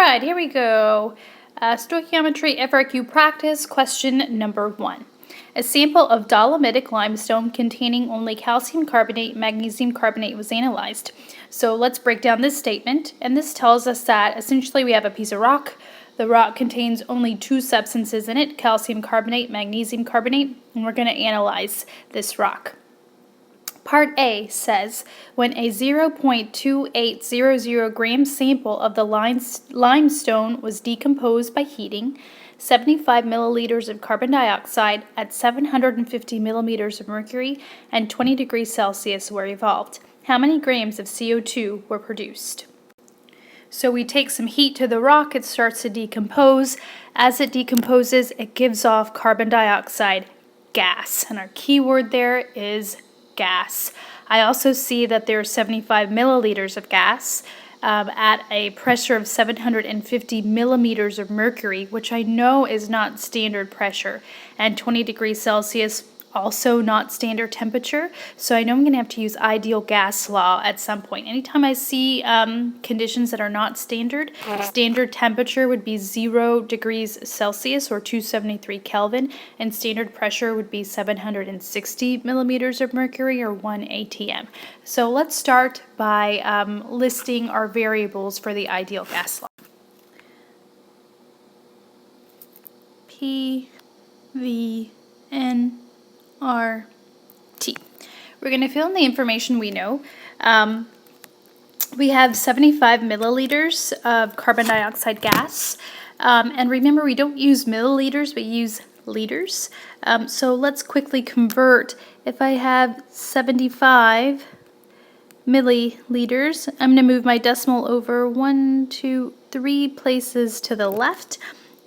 right, here we go. Stoichiometry FRQ practice, question number 1. A sample of dolomitic limestone containing only calcium carbonate, magnesium carbonate was analyzed. So let's break down this statement, and this tells us that essentially we have a piece of rock. The rock contains only two substances in it, calcium carbonate, magnesium carbonate, and we're going to analyze this rock. Part A says, when a 0.2800 gram sample of the limestone was decomposed by heating, 75 milliliters of carbon dioxide at 750 millimeters of mercury and 20 degrees Celsius were evolved. How many grams of CO2 were produced? So we take some heat to the rock, it starts to decompose. As it decomposes, it gives off carbon dioxide gas, and our key word there is gas. I also see that there are 75 milliliters of gas at a pressure of 750 millimeters of mercury, which I know is not standard pressure, and 20 degrees Celsius, also not standard temperature. So I know I'm going to have to use ideal gas law at some point. Anytime I see conditions that are not standard, standard temperature would be 0 degrees Celsius or 273 Kelvin, and standard pressure would be 760 millimeters of mercury or 1 atm. So let's start by listing our variables for the ideal gas law. P, V, N, R, T. We're going to fill in the information we know. We have 75 milliliters of carbon dioxide gas. And remember, we don't use milliliters, we use liters. So let's quickly convert. If I have 75 milliliters, I'm going to move my decimal over 1, 2, 3 places to the left.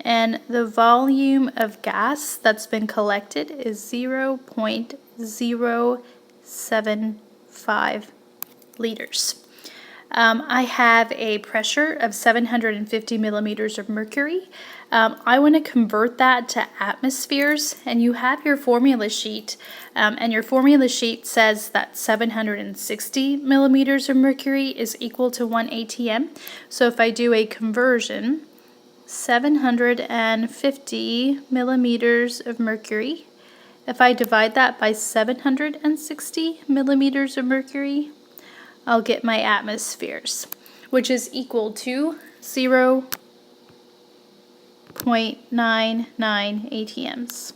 And the volume of gas that's been collected is 0.075 liters. I have a pressure of 750 millimeters of mercury. I want to convert that to atmospheres, and you have your formula sheet, and your formula sheet says that 760 millimeters of mercury is equal to 1 atm. So if I do a conversion, 750 millimeters of mercury. If I divide that by 760 millimeters of mercury, I'll get my atmospheres, which is equal to 0.99 atms.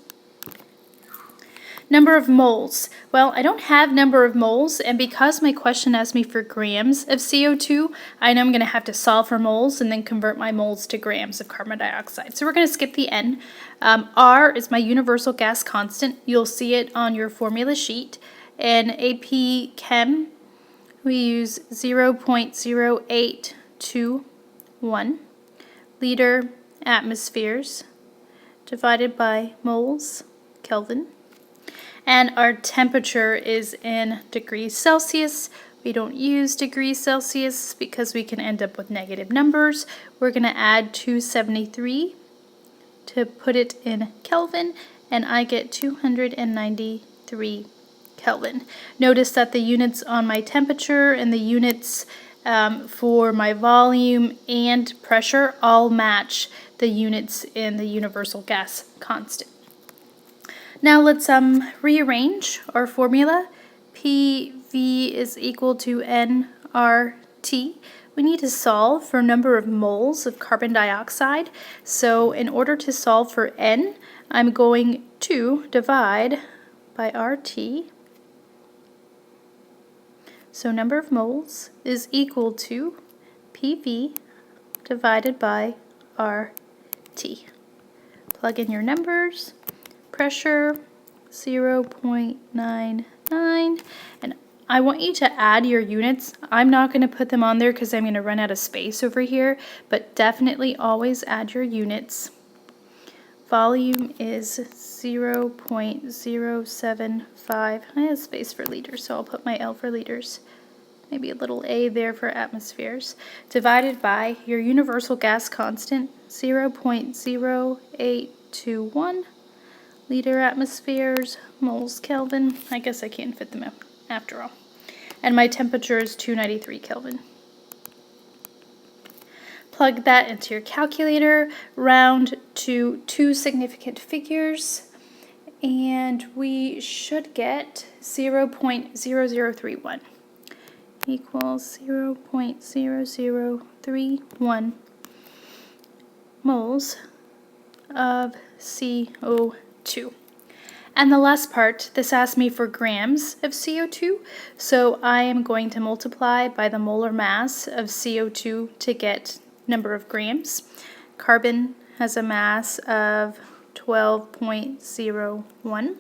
Number of moles. Well, I don't have number of moles, and because my question asked me for grams of CO2, I know I'm going to have to solve for moles and then convert my moles to grams of carbon dioxide. So we're going to skip the N. R is my universal gas constant. You'll see it on your formula sheet. In AP Chem, we use 0.0821 liter atmospheres divided by moles, Kelvin. And our temperature is in degrees Celsius. We don't use degrees Celsius because we can end up with negative numbers. We're going to add 273 to put it in Kelvin, and I get 293 Kelvin. Notice that the units on my temperature and the units for my volume and pressure all match the units in the universal gas constant. Now let's rearrange our formula. PV is equal to nRT. We need to solve for number of moles of carbon dioxide. So in order to solve for N, I'm going to divide by RT. So number of moles is equal to PV divided by RT. Plug in your numbers. Pressure 0.99, and I want you to add your units. I'm not going to put them on there because I'm going to run out of space over here, but definitely always add your units. Volume is 0.075. I have space for liters, so I'll put my L for liters. Maybe a little A there for atmospheres. Divided by your universal gas constant, 0.0821. Liter atmospheres, moles Kelvin. I guess I can't fit them out after all. And my temperature is 293 Kelvin. plug that into your calculator, round to 2 significant figures, and we should get 0.0031 equals 0.0031 moles of CO2. And the last part, this asks me for grams of CO2, so I am going to multiply by the molar mass of CO2 to get number of grams. Carbon has a mass of 12.01.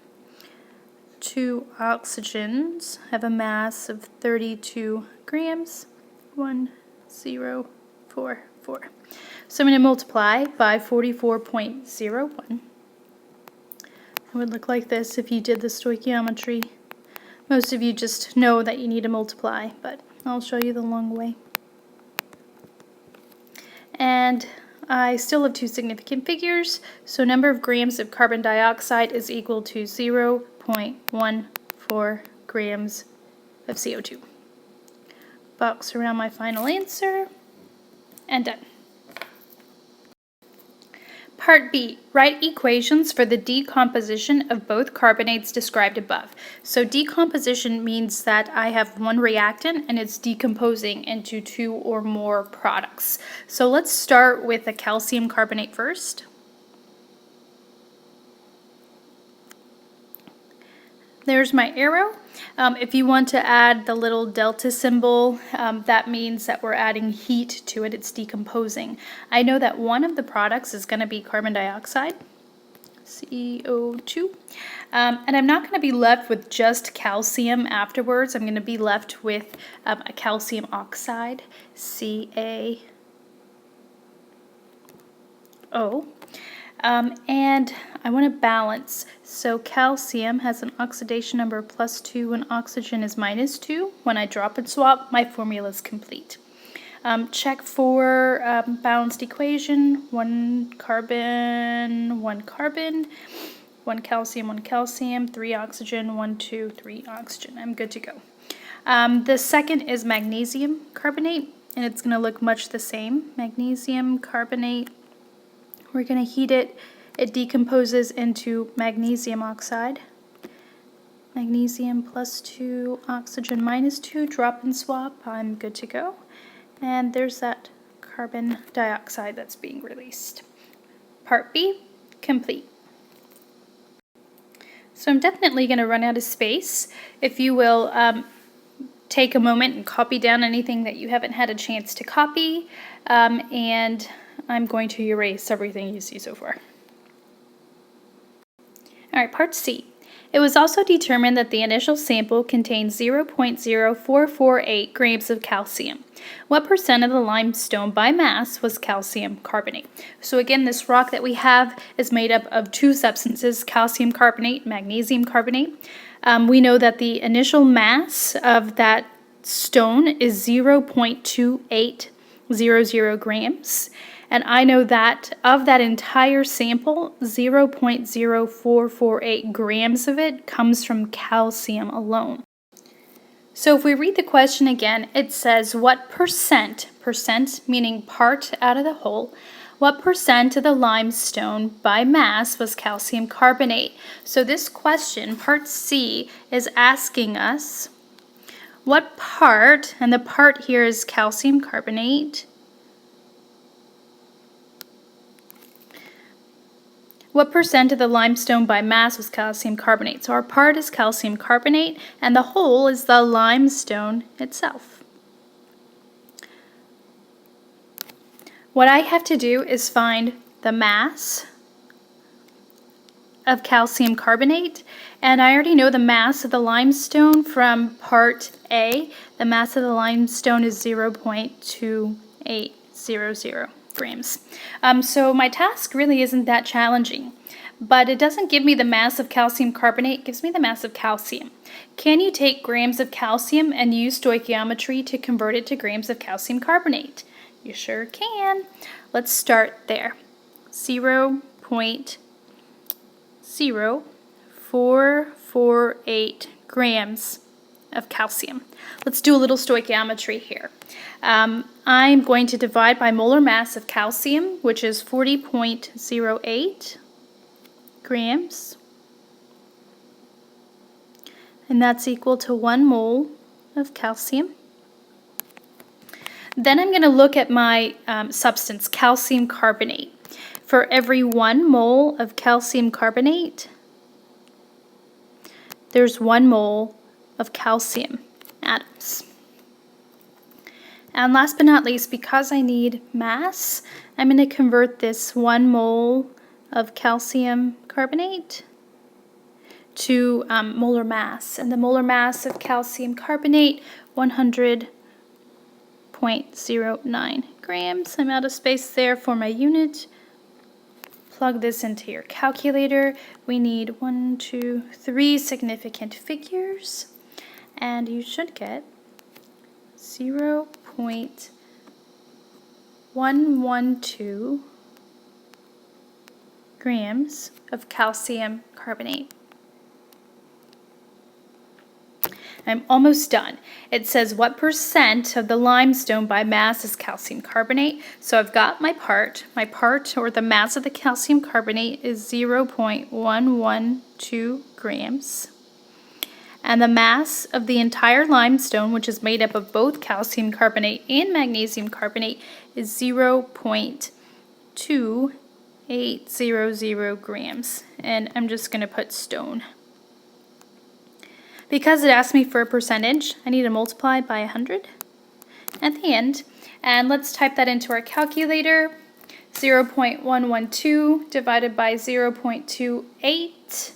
2 oxygens have a mass of 32 grams, 1044. So I'm going to multiply by 44.01. It would look like this if you did the stoichiometry. Most of you just know that you need to multiply, but I'll show you the long way. And I still have 2 significant figures, so number of grams of carbon dioxide is equal to 0.14 grams of CO2. Box around my final answer, and done. Part B, write equations for the decomposition of both carbonates described above. So decomposition means that I have one reactant and it's decomposing into 2 or more products. So let's start with the calcium carbonate first. There's my arrow. If you want to add the little delta symbol, that means that we're adding heat to it. It's decomposing. I know that one of the products is going to be carbon dioxide, CO2. And I'm not going to be left with just calcium afterwards. I'm going to be left with a calcium oxide, CaO. And I want to balance. So calcium has an oxidation number of +2 and oxygen is -2. When I drop and swap, my formula is complete. Check for balanced equation. 1 carbon, 1 carbon, 1 calcium, 1 calcium, 3 oxygen, 1, 2, 3 oxygen. I'm good to go. The second is magnesium carbonate, and it's going to look much the same. Magnesium carbonate. We're going to heat it. It decomposes into magnesium oxide. Magnesium +2, oxygen -2, drop and swap. I'm good to go. And there's that carbon dioxide that's being released. Part B, complete. So I'm definitely going to run out of space. If you will take a moment and copy down anything that you haven't had a chance to copy, and I'm going to erase everything you see so far. All right, part C. It was also determined that the initial sample contained 0.0448 grams of calcium. What percent of the limestone by mass was calcium carbonate? So again, this rock that we have is made up of 2 substances, calcium carbonate, magnesium carbonate. We know that the initial mass of that stone is 0.2800 grams. And I know that of that entire sample, 0.0448 grams of it comes from calcium alone. So if we read the question again, it says what percent meaning part out of the whole, what percent of the limestone by mass was calcium carbonate? So this question, part C, is asking us what part, and the part here is calcium carbonate, what percent of the limestone by mass was calcium carbonate? So our part is calcium carbonate, and the whole is the limestone itself. What I have to do is find the mass of calcium carbonate, and I already know the mass of the limestone from part A. The mass of the limestone is 0.2800 grams. So my task really isn't that challenging, but it doesn't give me the mass of calcium carbonate, it gives me the mass of calcium. Can you take grams of calcium and use stoichiometry to convert it to grams of calcium carbonate? You sure can. Let's start there. 0.0448 grams of calcium. Let's do a little stoichiometry here. I'm going to divide by molar mass of calcium, which is 40.08 grams. And that's equal to 1 mole of calcium. Then I'm going to look at my substance, calcium carbonate. For every 1 mole of calcium carbonate, there's 1 mole of calcium atoms. And last but not least, because I need mass, I'm going to convert this 1 mole of calcium carbonate to molar mass. And the molar mass of calcium carbonate, 100.09 grams. I'm out of space there for my unit. Plug this into your calculator. We need 1, 2, 3 significant figures, and you should get 0.112 grams of calcium carbonate. I'm almost done. It says what percent of the limestone by mass is calcium carbonate. So I've got my part. My part, or the mass of the calcium carbonate, is 0.112 grams. And the mass of the entire limestone, which is made up of both calcium carbonate and magnesium carbonate, is 0.2800 grams. And I'm just going to put stone. Because it asked me for a percentage, I need to multiply by 100 at the end. And let's type that into our calculator. 0.112 divided by 0.28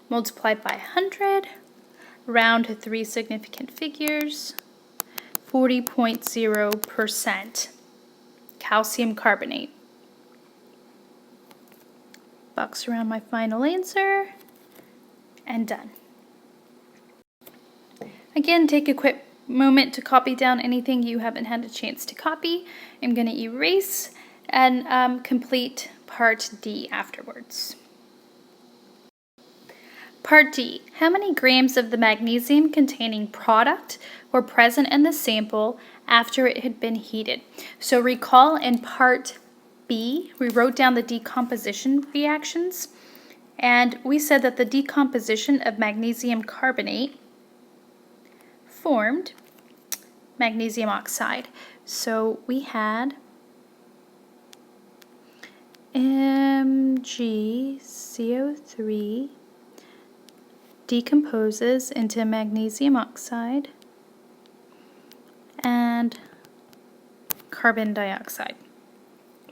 multiplied by 100. Round to 3 significant figures. 40.0% calcium carbonate. Box around my final answer. And done. Again, take a quick moment to copy down anything you haven't had a chance to copy. I'm going to erase and complete part D afterwards. Part D. How many grams of the magnesium containing product were present in the sample after it had been heated? So recall in part B, we wrote down the decomposition reactions. And we said that the decomposition of magnesium carbonate formed magnesium oxide. So we had MgCO3 decomposes into magnesium oxide and carbon dioxide.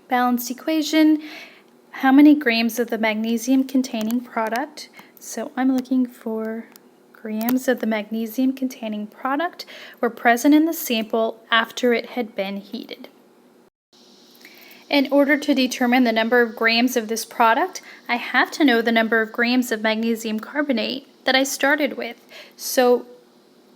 Balanced equation. How many grams of the magnesium containing product? So I'm looking for grams of the magnesium containing product were present in the sample after it had been heated. In order to determine the number of grams of this product, I have to know the number of grams of magnesium carbonate that I started with. So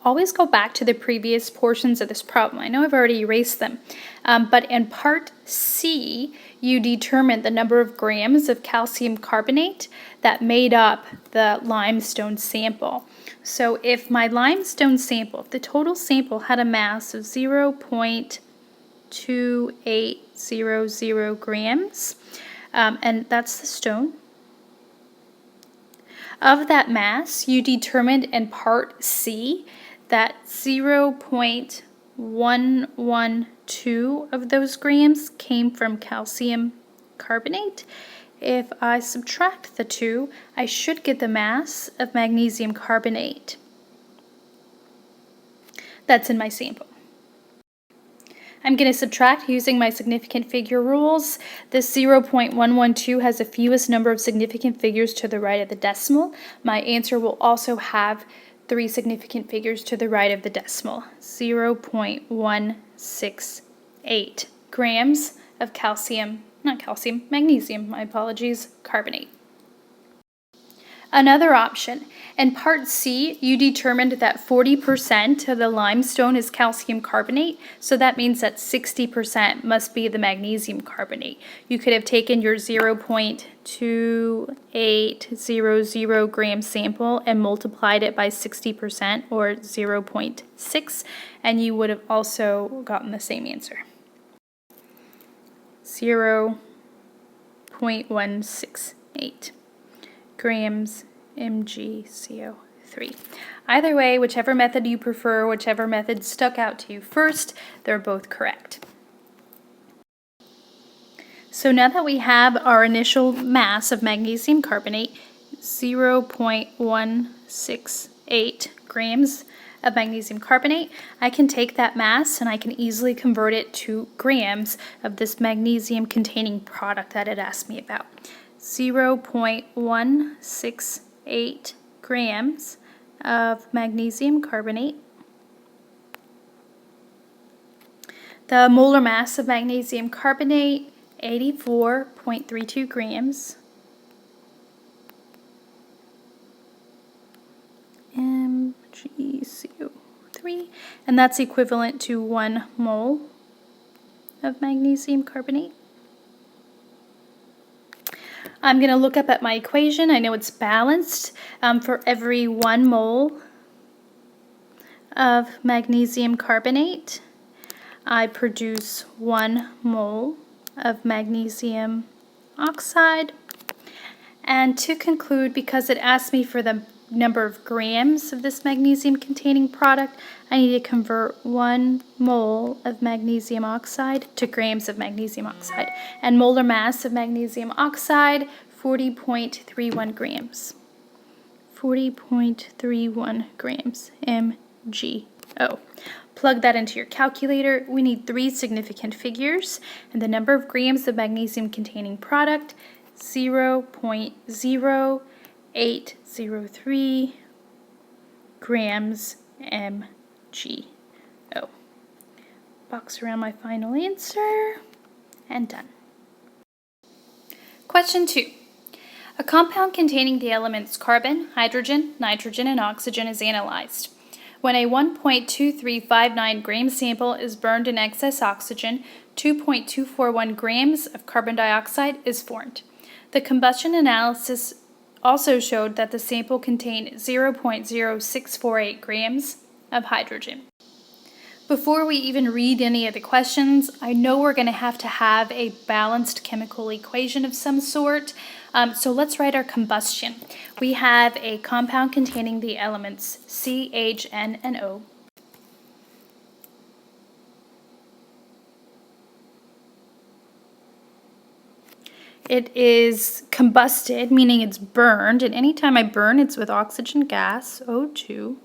always go back to the previous portions of this problem. I know I've already erased them, but in part C, you determine the number of grams of calcium carbonate that made up the limestone sample. So if my limestone sample, if the total sample had a mass of 0.2800 grams, and that's the stone, of that mass, you determined in part C that 0.112 of those grams came from calcium carbonate. If I subtract the two, I should get the mass of magnesium carbonate that's in my sample. I'm going to subtract using my significant figure rules. This 0.112 has the fewest number of significant figures to the right of the decimal. My answer will also have 3 significant figures to the right of the decimal. 0.168 grams of magnesium, my apologies, carbonate. Another option. In part C, you determined that 40% of the limestone is calcium carbonate, so that means that 60% must be the magnesium carbonate. You could have taken your 0.2800 gram sample and multiplied it by 60%, or 0.6, and you would have also gotten the same answer. 0.168 grams MgCO3. Either way, whichever method you prefer, whichever method stuck out to you first, they're both correct. So now that we have our initial mass of magnesium carbonate, 0.168 grams of magnesium carbonate, I can take that mass and I can easily convert it to grams of this magnesium containing product that it asked me about. 0.168 grams of magnesium carbonate. The molar mass of magnesium carbonate, 84.32 grams. MgCO3, and that's equivalent to 1 mole of magnesium carbonate. I'm going to look up at my equation. I know it's balanced. For every 1 mole of magnesium carbonate, I produce 1 mole of magnesium oxide. And to conclude, because it asked me for the number of grams of this magnesium containing product, I need to convert 1 mole of magnesium oxide to grams of magnesium oxide. And molar mass of magnesium oxide, 40.31 grams. 40.31 grams MgO. Plug that into your calculator. We need 3 significant figures, and the number of grams of magnesium containing product, 0.0803 grams MgO. Box around my final answer, and done. Question 2. A compound containing the elements carbon, hydrogen, nitrogen, and oxygen is analyzed. When a 1.2359 gram sample is burned in excess oxygen, 2.241 grams of carbon dioxide is formed. The combustion analysis also showed that the sample contained 0.0648 grams of hydrogen. Before we even read any of the questions, I know we're going to have a balanced chemical equation of some sort. So let's write our combustion. We have a compound containing the elements C, H, N, and O. It is combusted, meaning it's burned, and anytime I burn, it's with oxygen gas, O2.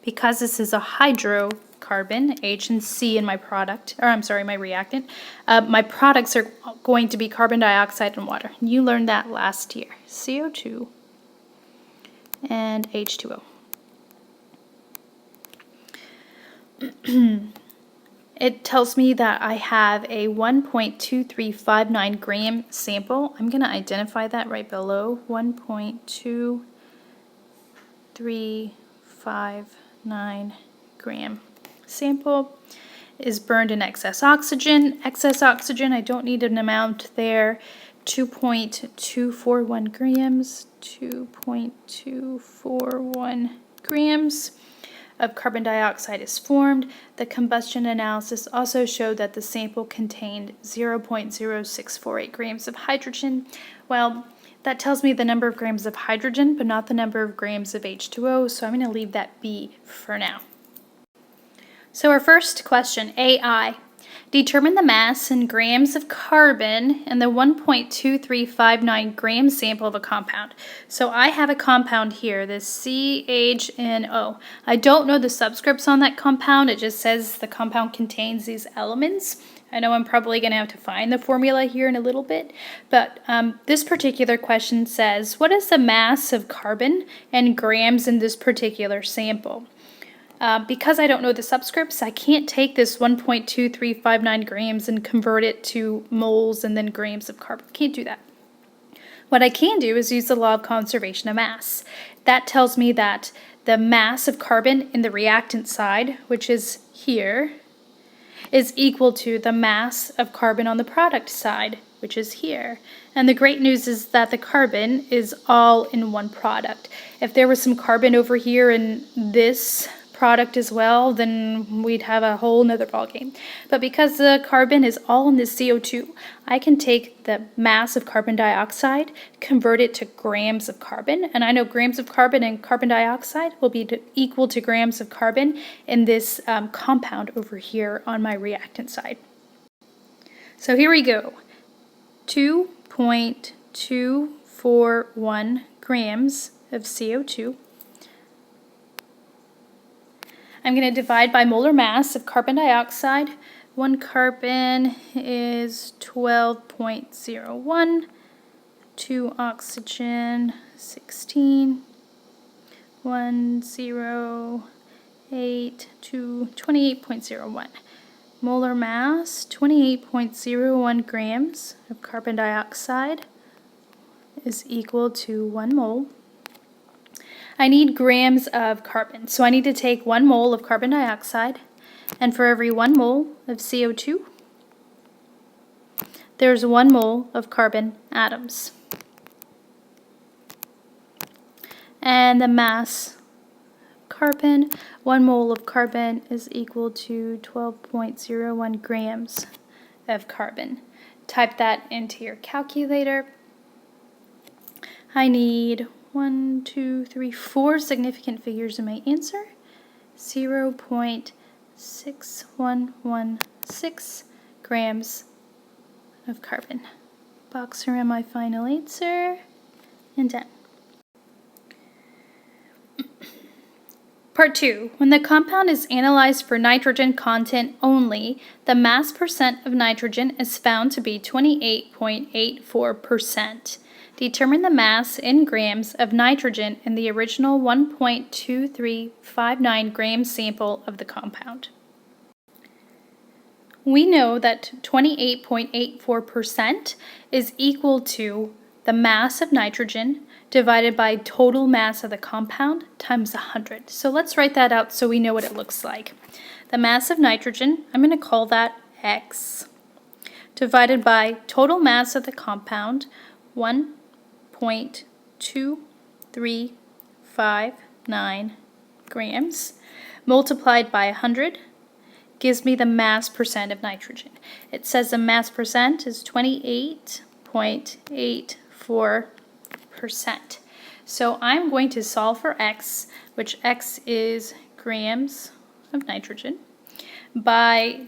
Because this is a hydrocarbon, H and C in my product, or I'm sorry, my reactant, my products are going to be carbon dioxide and water. You learned that last year. CO2 and H2O. It tells me that I have a 1.2359 gram sample. I'm going to identify that right below. 1.2359 gram sample is burned in excess oxygen. Excess oxygen, I don't need an amount there. 2.241 grams. 2.241 grams of carbon dioxide is formed. The combustion analysis also showed that the sample contained 0.0648 grams of hydrogen. Well, that tells me the number of grams of hydrogen, but not the number of grams of H2O, so I'm going to leave that B for now. So our first question, AI. Determine the mass in grams of carbon in the 1.2359 gram sample of a compound. So I have a compound here, this CHNO. I don't know the subscripts on that compound. It just says the compound contains these elements. I know I'm probably going to have to find the formula here in a little bit, but this particular question says, what is the mass of carbon in grams in this particular sample? Because I don't know the subscripts, I can't take this 1.2359 grams and convert it to moles and then grams of carbon. Can't do that. What I can do is use the law of conservation of mass. That tells me that the mass of carbon in the reactant side, which is here, is equal to the mass of carbon on the product side, which is here. And the great news is that the carbon is all in one product. If there was some carbon over here in this product as well, then we'd have a whole nother ballgame. But because the carbon is all in this CO2, I can take the mass of carbon dioxide, convert it to grams of carbon, and I know grams of carbon and carbon dioxide will be equal to grams of carbon in this compound over here on my reactant side. So here we go. 2.241 grams of CO2. I'm going to divide by molar mass of carbon dioxide. One carbon is 12.01, 2 oxygen 16, 108 to 28.01. Molar mass, 28.01 grams of carbon dioxide is equal to 1 mole. I need grams of carbon, so I need to take 1 mole of carbon dioxide, and for every 1 mole of CO2, there's 1 mole of carbon atoms. And the mass carbon, 1 mole of carbon is equal to 12.01 grams of carbon. Type that into your calculator. I need 4 significant figures in my answer. 0.6116 grams of carbon. Box around my final answer, and done. Part 2. When the compound is analyzed for nitrogen content only, the mass percent of nitrogen is found to be 28.84%. Determine the mass in grams of nitrogen in the original 1.2359 gram sample of the compound. We know that 28.84% is equal to the mass of nitrogen divided by total mass of the compound times 100. So let's write that out so we know what it looks like. The mass of nitrogen, I'm going to call that X, divided by total mass of the compound, 1.2359 grams, multiplied by 100, gives me the mass percent of nitrogen. It says the mass percent is 28.84%. So I'm going to solve for X, which X is grams of nitrogen, by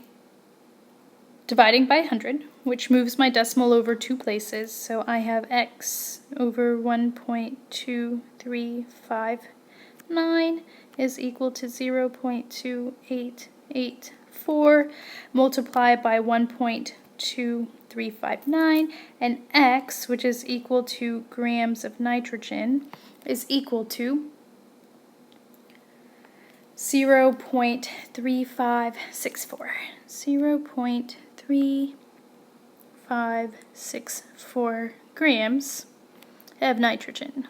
dividing by 100, which moves my decimal over 2 places. So I have X over 1.2359 is equal to 0.2884 multiplied by 1.2359, and X, which is equal to grams of nitrogen, is equal to 0.3564. 0.3564 grams of nitrogen.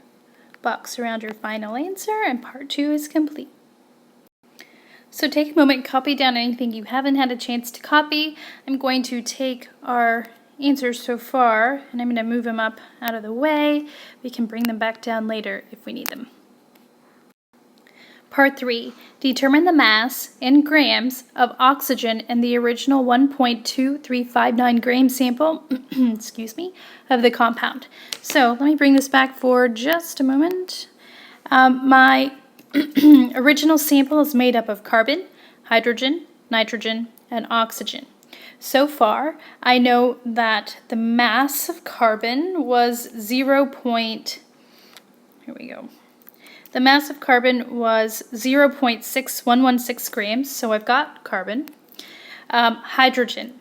Box around your final answer, and part 2 is complete. So take a moment, copy down anything you haven't had a chance to copy. I'm going to take our answers so far, and I'm going to move them up out of the way. We can bring them back down later if we need them. Part 3. Determine the mass in grams of oxygen in the original 1.2359 gram sample excuse me, of the compound. So let me bring this back for just a moment. My original sample is made up of carbon, hydrogen, nitrogen, and oxygen. So far, I know that the mass of carbon was The mass of carbon was 0.6116 grams, so I've got carbon. Hydrogen.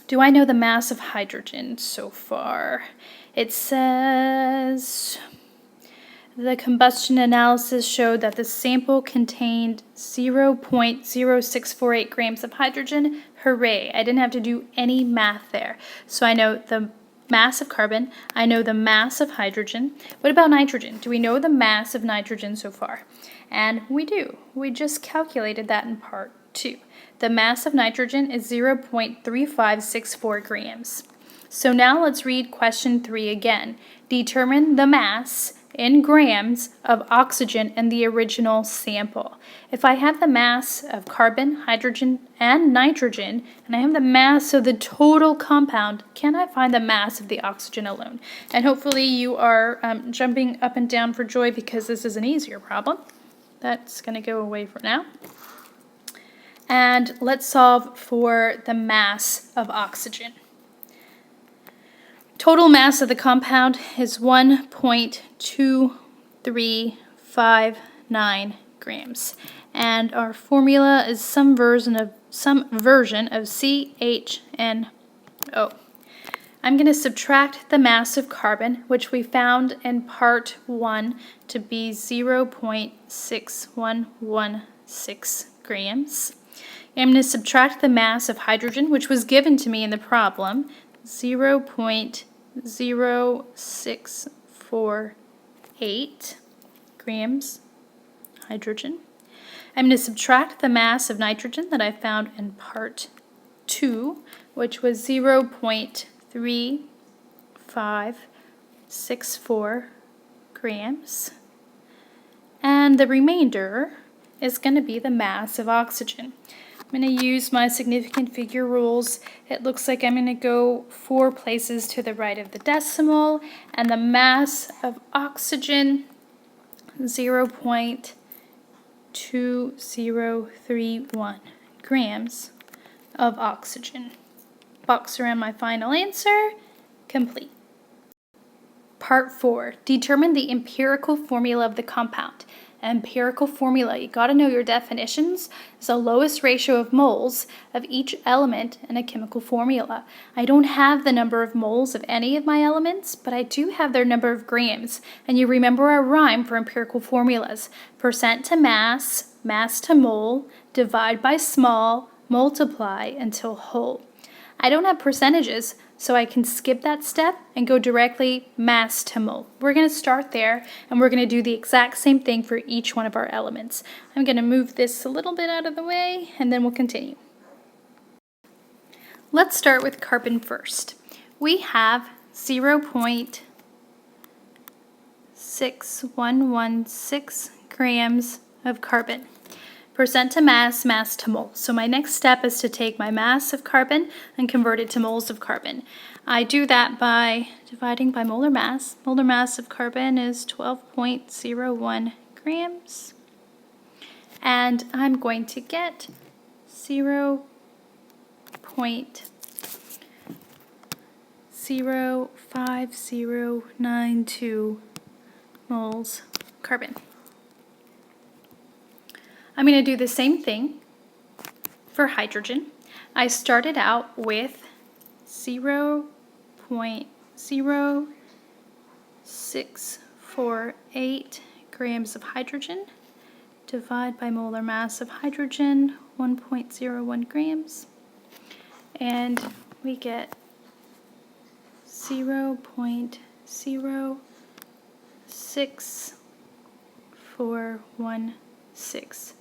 Do I know the mass of hydrogen so far? It says the combustion analysis showed that the sample contained 0.0648 grams of hydrogen. Hooray! I didn't have to do any math there. So I know the mass of carbon. I know the mass of hydrogen. What about nitrogen? Do we know the mass of nitrogen so far? And we do. We just calculated that in part 2. The mass of nitrogen is 0.3564 grams. So now let's read question 3 again. Determine the mass in grams of oxygen in the original sample. If I have the mass of carbon, hydrogen, and nitrogen, and I have the mass of the total compound, can I find the mass of the oxygen alone? And hopefully you are jumping up and down for joy because this is an easier problem. That's going to go away for now. And let's solve for the mass of oxygen. Total mass of the compound is 1.2359 grams. And our formula is some version of CHNO. I'm going to subtract the mass of carbon, which we found in part 1 to be 0.6116 grams. I'm going to subtract the mass of hydrogen, which was given to me in the problem, 0.0648 grams hydrogen. I'm going to subtract the mass of nitrogen that I found in part 2, which was 0.3564 grams. And the remainder is going to be the mass of oxygen. I'm going to use my significant figure rules. It looks like I'm going to go 4 places to the right of the decimal, and the mass of oxygen, 0.2031 grams of oxygen. Box around my final answer, complete. Part 4, determine the empirical formula of the compound. Empirical formula, you got to know your definitions, is the lowest ratio of moles of each element in a chemical formula. I don't have the number of moles of any of my elements, but I do have their number of grams. And you remember our rhyme for empirical formulas: percent to mass, mass to mole, divide by small, multiply until whole. I don't have percentages, so I can skip that step and go directly mass to mole. We're going to start there, and we're going to do the exact same thing for each one of our elements. I'm going to move this a little bit out of the way, and then we'll continue. Let's start with carbon first. We have 0.6116 grams of carbon. Percent to mass, mass to mole. So my next step is to take my mass of carbon and convert it to moles of carbon. I do that by dividing by molar mass. Molar mass of carbon is 12.01 grams. And I'm going to get 0.05092 moles carbon. I'm going to do the same thing for hydrogen. I started out with 0.0648 grams of hydrogen. Divide by molar mass of hydrogen, 1.01 grams. And we get 0.06416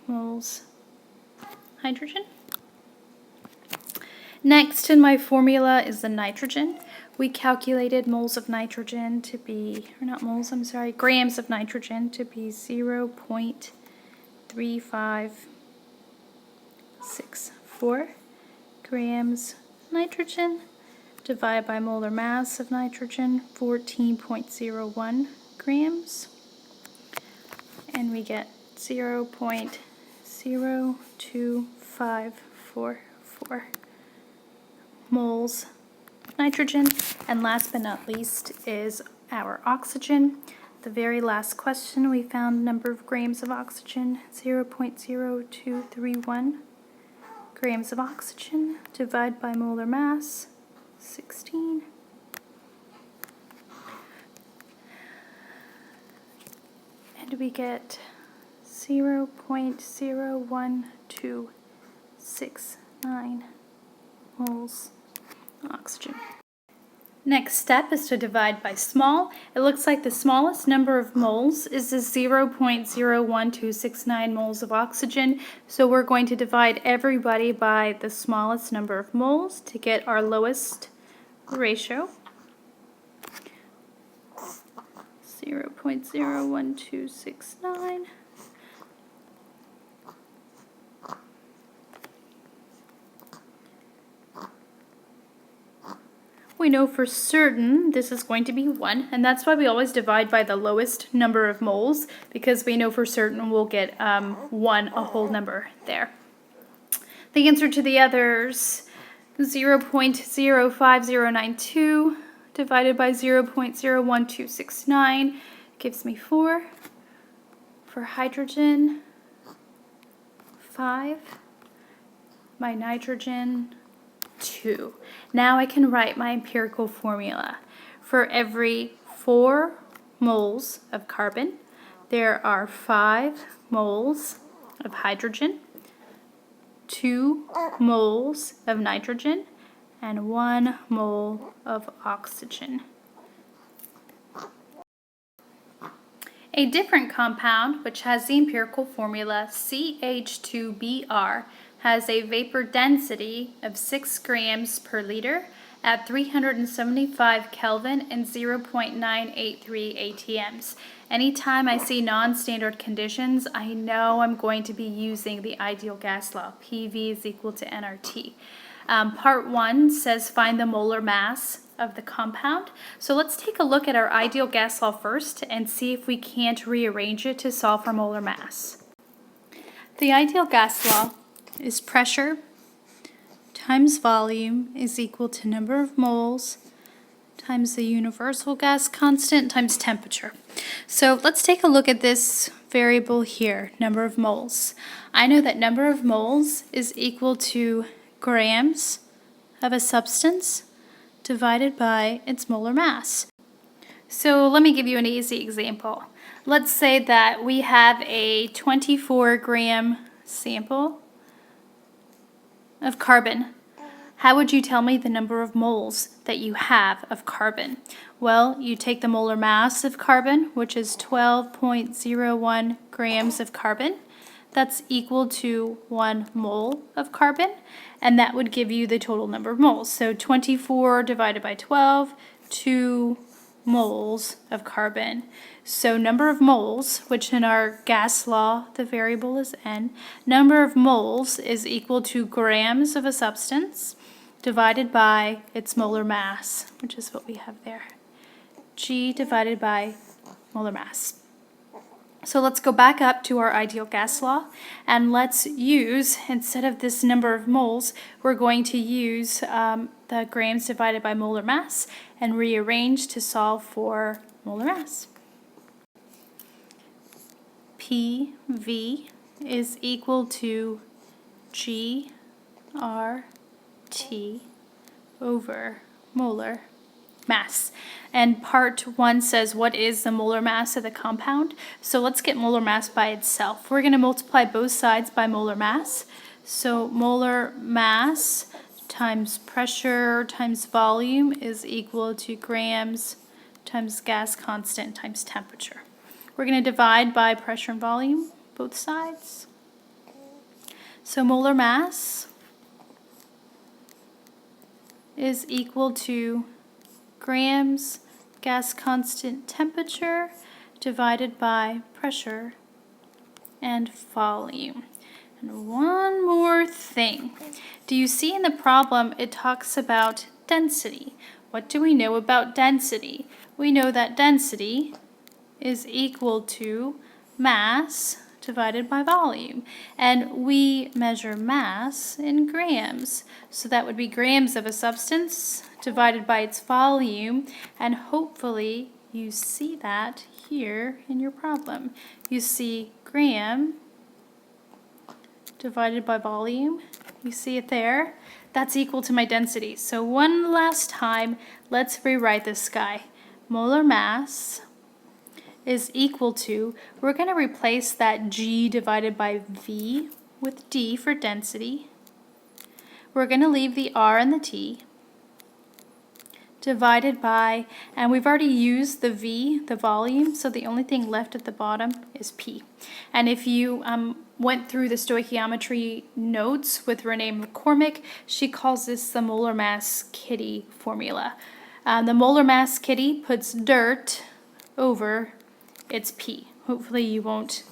moles hydrogen. Next in my formula is the nitrogen. We calculated moles of nitrogen to be, or not moles, I'm sorry, grams of nitrogen to be 0.3564 grams nitrogen. Divide by molar mass of nitrogen, 14.01 grams. And we get 0.02544 moles of nitrogen. And last but not least is our oxygen. The very last question, we found number of grams of oxygen, 0.0231 grams of oxygen. Divide by molar mass, 16. And we get 0.01269 moles of oxygen. Next step is to divide by small. It looks like the smallest number of moles is the 0.01269 moles of oxygen. So we're going to divide everybody by the smallest number of moles to get our lowest ratio. 0.01269. We know for certain this is going to be 1, and that's why we always divide by the lowest number of moles, because we know for certain we'll get 1, a whole number there. The answer to the others, 0.05092 divided by 0.01269 gives me 4. For hydrogen, 5. My nitrogen, 2. Now I can write my empirical formula. For every 4 moles of carbon, there are 5 moles of hydrogen, 2 moles of nitrogen, and 1 mole of oxygen. A different compound, which has the empirical formula CH2Br, has a vapor density of 6 grams per liter at 375 Kelvin and 0.983 atms. Anytime I see non-standard conditions, I know I'm going to be using the ideal gas law. PV is equal to nRT. Part 1 says find the molar mass of the compound. So let's take a look at our ideal gas law first and see if we can't rearrange it to solve for molar mass. The ideal gas law is pressure times volume is equal to number of moles times the universal gas constant times temperature. So let's take a look at this variable here, number of moles. I know that number of moles is equal to grams of a substance divided by its molar mass. So let me give you an easy example. Let's say that we have a 24-gram sample of carbon. How would you tell me the number of moles that you have of carbon? Well, you take the molar mass of carbon, which is 12.01 grams of carbon. That's equal to 1 mole of carbon, and that would give you the total number of moles. So 24 divided by 12, 2 moles of carbon. So number of moles, which in our gas law the variable is N, number of moles is equal to grams of a substance divided by its molar mass, which is what we have there. G divided by molar mass. So let's go back up to our ideal gas law, and let's use, instead of this number of moles, we're going to use the grams divided by molar mass and rearrange to solve for molar mass. PV is equal to GRT over molar mass. And part 1 says what is the molar mass of the compound. So let's get molar mass by itself. We're going to multiply both sides by molar mass. So molar mass times pressure times volume is equal to grams times gas constant times temperature. We're going to divide by pressure and volume, both sides. So molar mass is equal to grams gas constant temperature divided by pressure and volume. And one more thing. Do you see in the problem it talks about density? What do we know about density? We know that density is equal to mass divided by volume. And we measure mass in grams. So that would be grams of a substance divided by its volume, and hopefully you see that here in your problem. You see gram divided by volume. You see it there? That's equal to my density. So one last time, let's rewrite this guy. Molar mass is equal to, we're going to replace that G divided by V with D for density. We're going to leave the R and the T. divided by, and we've already used the V, the volume, so the only thing left at the bottom is P. And if you went through the stoichiometry notes with Renee McCormick, she calls this the molar mass kitty formula. The molar mass kitty puts dirt over its P. Hopefully you won't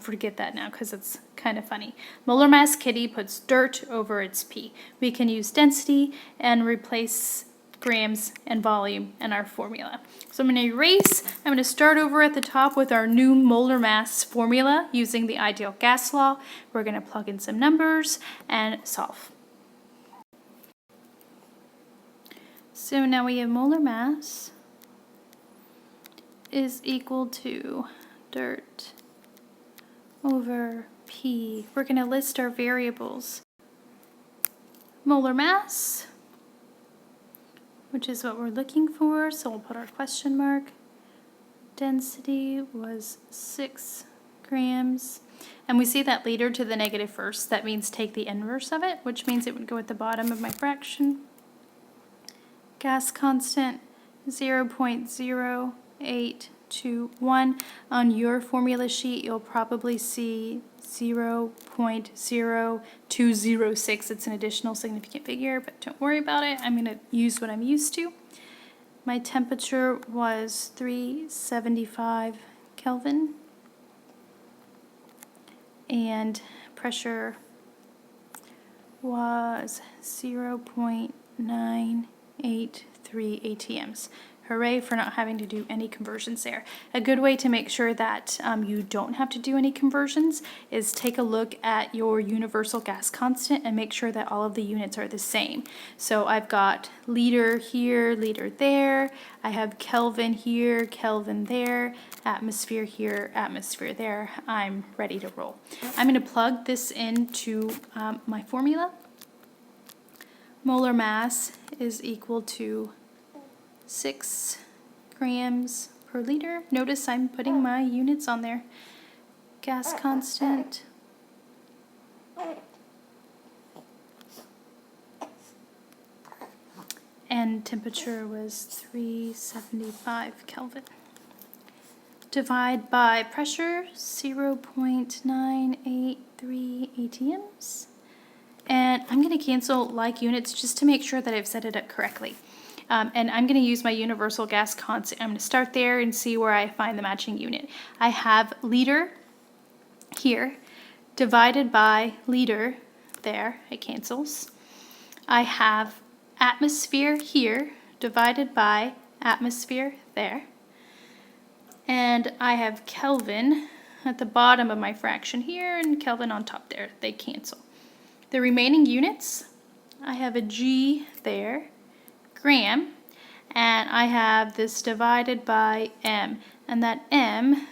forget that now because it's kind of funny. Molar mass kitty puts dirt over its P. We can use density and replace grams and volume in our formula. So I'm going to erase. I'm going to start over at the top with our new molar mass formula using the ideal gas law. We're going to plug in some numbers and solve. So now we have molar mass is equal to dirt over P. We're going to list our variables. Molar mass, which is what we're looking for, so we'll put our question mark. Density was 6 grams. And we see that liter to the negative first. That means take the inverse of it, which means it would go at the bottom of my fraction. Gas constant, 0.0821. On your formula sheet, you'll probably see 0.0206. It's an additional significant figure, but don't worry about it. I'm going to use what I'm used to. My temperature was 375 Kelvin, and pressure was 0.983 atms. Hooray for not having to do any conversions there. A good way to make sure that you don't have to do any conversions is take a look at your universal gas constant and make sure that all of the units are the same. So I've got liter here, liter there. I have Kelvin here, Kelvin there, atmosphere here, atmosphere there. I'm ready to roll. I'm going to plug this into my formula. Molar mass is equal to 6 grams per liter. Notice I'm putting my units on there. Gas constant. And temperature was 375 Kelvin. Divide by pressure, 0.983 atms. And I'm going to cancel like units just to make sure that I've set it up correctly. And I'm going to use my universal gas constant. I'm going to start there and see where I find the matching unit. I have liter here divided by liter there. It cancels. I have atmosphere here divided by atmosphere there. And I have Kelvin at the bottom of my fraction here and Kelvin on top there. They cancel. The remaining units, I have a G there, gram, and I have this divided by M, and that M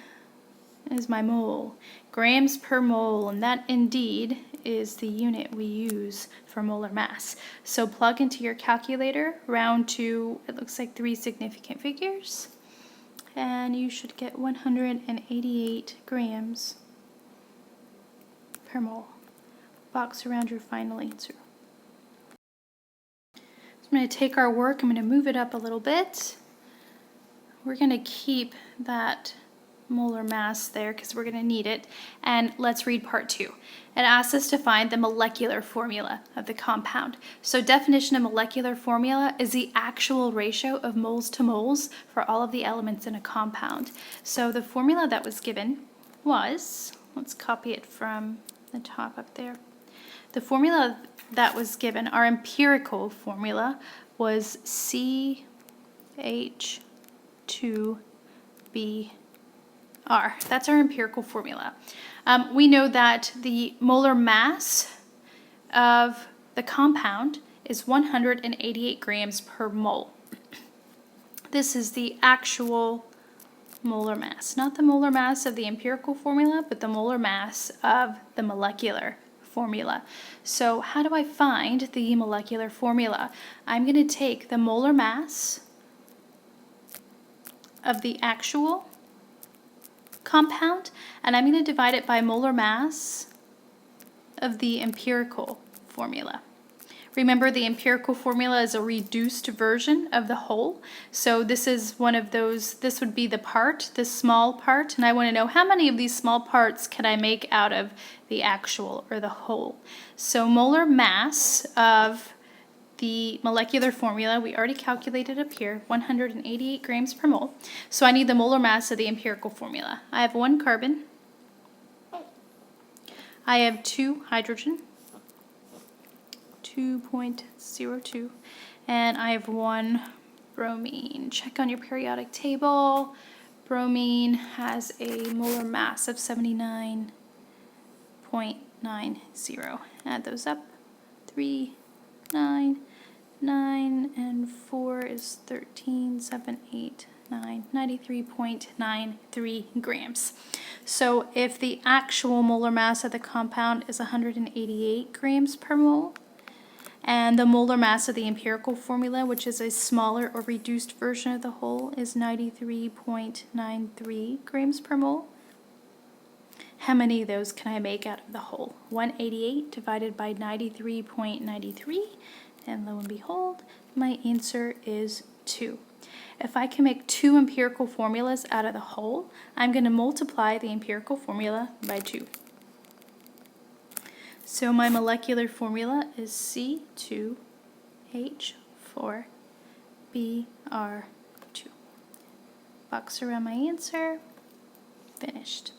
is my mole, grams per mole, and that indeed is the unit we use for molar mass. So plug into your calculator, round to, it looks like 3 significant figures, and you should get 188 grams per mole. Box around your final answer. I'm going to take our work, I'm going to move it up a little bit. We're going to keep that molar mass there because we're going to need it. And let's read part 2. It asks us to find the molecular formula of the compound. So definition of molecular formula is the actual ratio of moles to moles for all of the elements in a compound. So the formula that was given was, let's copy it from the top up there. The formula that was given, our empirical formula, was CH2BR. That's our empirical formula. We know that the molar mass of the compound is 188 grams per mole. This is the actual molar mass, not the molar mass of the empirical formula, but the molar mass of the molecular formula. So how do I find the molecular formula? I'm going to take the molar mass of the actual compound and I'm going to divide it by molar mass of the empirical formula. Remember, the empirical formula is a reduced version of the whole. So this is one of those, this would be the part, this small part, and I want to know how many of these small parts can I make out of the actual or the whole. So molar mass of the molecular formula, we already calculated up here, 188 grams per mole. So I need the molar mass of the empirical formula. I have 1 carbon. I have 2 hydrogen. 2.02, and I have 1 bromine. Check on your periodic table. Bromine has a molar mass of 79.90. Add those up. 3, 9, 9, and 4 is 13, 7, 8, 9, 93.93 grams. So if the actual molar mass of the compound is 188 grams per mole, and the molar mass of the empirical formula, which is a smaller or reduced version of the whole, is 93.93 grams per mole, how many of those can I make out of the whole? 188 divided by 93.93, and lo and behold, my answer is 2. If I can make 2 empirical formulas out of the whole, I'm going to multiply the empirical formula by 2. So my molecular formula is C2H4Br2. Box around my answer. Finished.